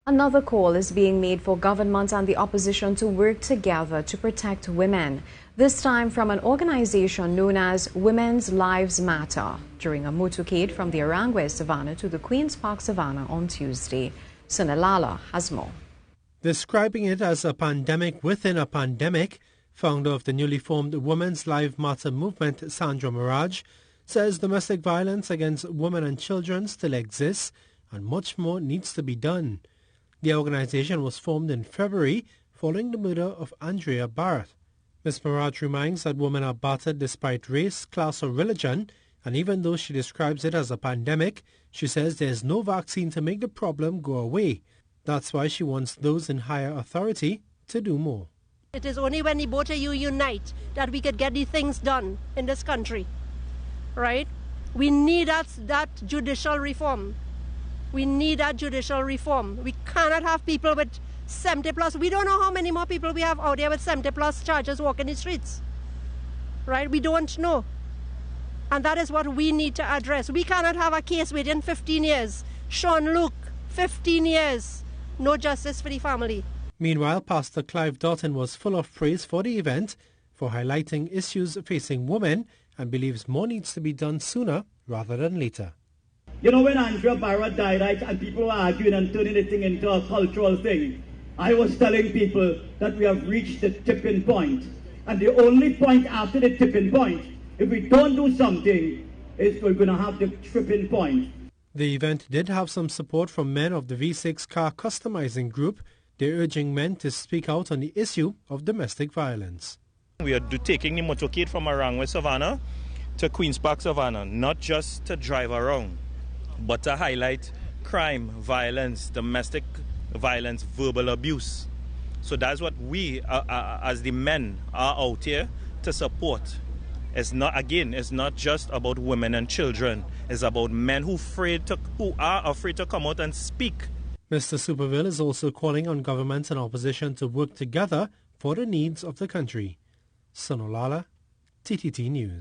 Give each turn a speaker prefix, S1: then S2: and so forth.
S1: Another call is being made for government and the opposition to work together to protect women, this time from an organization known as Women's Lives Matter, during a motorcade from the Aranguez Savannah to the Queen Park Savannah on Tuesday. Sunil Lalla has more.
S2: Describing it as a pandemic within a pandemic, founder of the newly formed Women's Lives Matter movement, Sandra Mirage, says domestic violence against women and children still exists and much more needs to be done. The organization was formed in February following the murder of Andrea Barrett. Ms. Mirage reminds that women are battered despite race, class or religion, and even though she describes it as a pandemic, she says there is no vaccine to make the problem go away. That's why she wants those in higher authority to do more.
S3: It is only when the both of you unite that we could get these things done in this country, right? We need that judicial reform. We need that judicial reform. We cannot have people with 70 plus. We don't know how many more people we have out there with 70 plus charges walking the streets, right? We don't know. And that is what we need to address. We cannot have a case within 15 years. Sean Luke, 15 years. No justice for the family.
S2: Meanwhile, Pastor Clive Doughton was full of praise for the event for highlighting issues facing women and believes more needs to be done sooner rather than later.
S4: You know, when Andrea Barrett died, and people were arguing and turning the thing into a cultural thing, I was telling people that we have reached the tipping point. And the only point after the tipping point, if we don't do something, is we're going to have the tripping point.
S2: The event did have some support from men of the V6 car customizing group. They're urging men to speak out on the issue of domestic violence.
S5: We are taking the motorcade from Aranguez Savannah to Queen Park Savannah, not just to drive around, but to highlight crime, violence, domestic violence, verbal abuse. So that's what we, as the men, are out here to support. It's not just about women and children. It's about men who are afraid to come out and speak.
S2: Mr. Superville is also calling on government and opposition to work together for the needs of the country. Sunil Lalla, TTT News.